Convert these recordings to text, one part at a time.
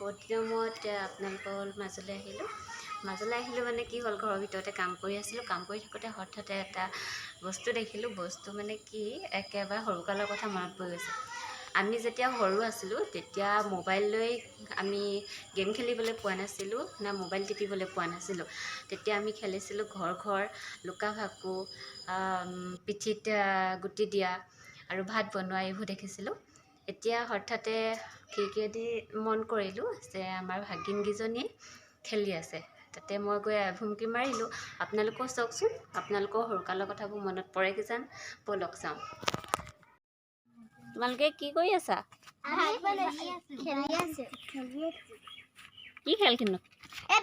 বহুত দিনৰ মূৰত আপোনালোকৰ মাজলৈ আহিলোঁ মানে কি হ'ল, ঘৰৰ ভিতৰতে কাম কৰি আছিলোঁ। কাম কৰি থাকোঁতে হঠাতে এটা বস্তু দেখিলোঁ। বস্তু মানে কি, একেবাৰে সৰুকালৰ কথা মনত পৰি গৈছে। আমি যেতিয়া সৰু আছিলোঁ তেতিয়া মোবাইল লৈ আমি গেম খেলিবলৈ পোৱা নাছিলোঁ, না মোবাইল টিপিবলৈ পোৱা নাছিলোঁ। তেতিয়া আমি খেলিছিলোঁ ঘৰ লুকা ভাকু, পিঠিত গুটি দিয়া আৰু ভাত বনোৱা, এইবোৰ দেখিছিলোঁ। এতিয়া হঠাতে খিৰিকীয়েদি মন কৰিলোঁ যে আমাৰ ভাগিনকেইজনীয়ে খেলি আছে। তাতে মই গৈ ভুমুকি মাৰিলোঁ। আপোনালোকেও চাওকচোন, আপোনালোকৰ সৰুকালৰ কথাবোৰ মনত পৰে কিজান। ব'লক চাওঁ। তোমালোকে কি কৰি আছা? কি খেল খেলো?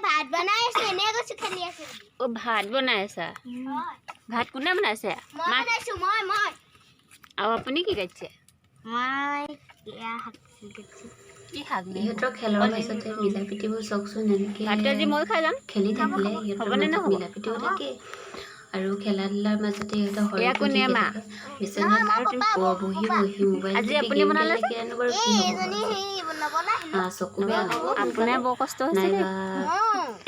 ভাত বনাই আছো, এনে গৈছো খেলি আছে। অ, ভাত বনাই আছা? ভাত কোনে বনাইছে? মই বনাইছো, মই। আৰু আপুনি কি কাটিছে? মই শাক কাটিছো। কি শাক? ইহঁতৰ খেলৰ মাজতে মিলা প্ৰীতিবোৰ চাওকচোন। এনেকৈ ভাতটো আজি মই খাই যাম। খেলি থাকিলে ইহঁতৰ হ'বনে মাজত নহ'ব? মিলা প্ৰীতিও থাকে আৰু খেলা ধূলাৰ মাজতে ইহঁতৰ শৰীৰটো ঠিকে কোনেমা? থাকে। বিচনাত বহি মোবাইল আজি টিপি আপুনি গেম বনালে? খেলিলেনো বাৰু কি হ'ব? চকু বেয়া হ'ব আপোনাৰ বৰ কষ্ট হৈছে দেই। নাইবা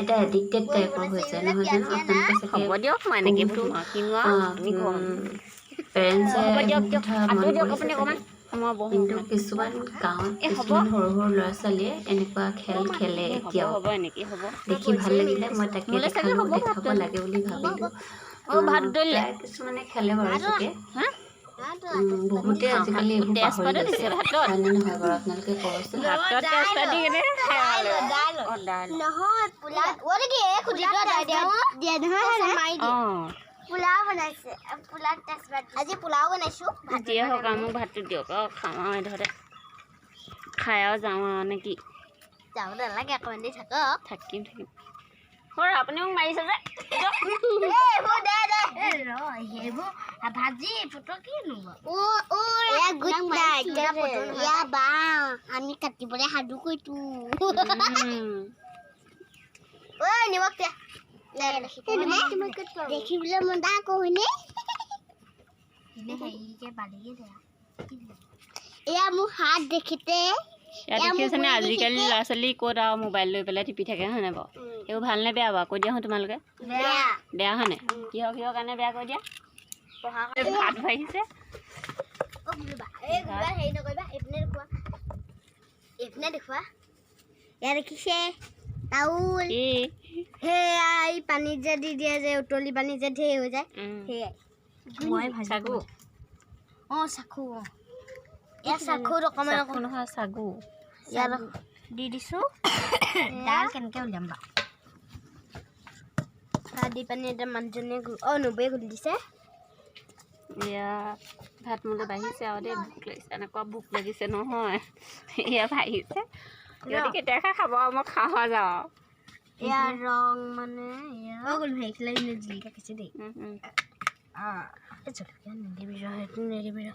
এটা এডিক্টেড টাইপৰ হৈ যায়, নহয় জানো? আপোনালোকে হ'ব চাগে দিয়ক, মই এনেকৈ বহুতো কিনো তুমি ঘৰ পেৰেণ্টছে হ'ব দিয়ক কথা মন আঁতৰি দিয়ক কৰিছে আপুনি চাগে। অকণমান। মই বহোঁ কিন্তু অকণমান। কিছুমান গাঁৱত হ'ব কিছুমান সৰু ল'ৰা ছোৱালীয়ে এনেকুৱা খেল খেলে এতিয়াও। হ'ব এনেকৈ হ'ব। দেখি ভাল লাগিলে, মই তাকে মোলৈ চাগে দেখাব হ'ব লাগে বুলি ভাবিলোঁ। ভাত দলিলে প্ৰায় কিছুমানে খেলে বাৰু চাগে। হা? বহুতে আজিকালি এইবোৰ পাহৰি তেজপাতো গৈছে, দিছে ভাতত। হয়নে নহয় বাৰু? আপোনালোকে ক'বচোন। ভাতত তেজপাত দি কিনে নহয়, পোলাও বনাইছে। আজি পোলাও বনাইছো। দিয়ে হওক আৰু মোক ভাতটো দিয়ক আৰু খাওঁ আৰু এডোখৰতে খাই আৰু যাওঁ আৰু নে কি? যাব নালাগে, অকণমান দেৰি থাকক। থাকিম। আপুনি মোক মাৰিছে যে। আমি কাটিবলৈ সাধু কৈছো। দেখিবলৈ মজা আকৌ হয়নে? এয়া মোৰ হাত দেখিতে। দেখিছেনে আজিকালি ল'ৰা ছোৱালী ক'ত আৰু মোবাইল লৈ পেলাই টিপি থাকে, হয়নে বাৰু? এইবোৰ ভালনে বেয়া বাৰু? কৈ দিয়া হওঁ তোমালোকে। বেয়া হয়নে? কিহৰ কাৰণে বেয়া কৈ দিয়া? ভাত বাঢ়িছে। দেখুৱা এয়া দেখিছে তাউল কি? সেয়া পানীত যে দি দিয়ে যে, উতলি পানী যে ঢেৰ হৈ যায়, সেয়াই মই ভাজি চাগু। চাকু। ইয়াত চাকুত অকণমান নহয়, চাগু। ইয়াত দি দিছোঁ। ডাল কেনেকৈ উলিয়াম বাৰু? তাত দি পানী এটা মানুহজনীয়ে নবৌয়ে গুলি দিছে। এয়া ভাত মোলৈ বাঢ়িছে আৰু দেই। ভোক লাগিছে, এনেকুৱা ভোক লাগিছে নহয়। এয়া বাঢ়িছে। যদি কেতিয়া খাব আৰু মই খাওঁ যাওঁ। এয়া ৰং মানে জিলিকা খাইছে দেই। নিদিবি ৰ।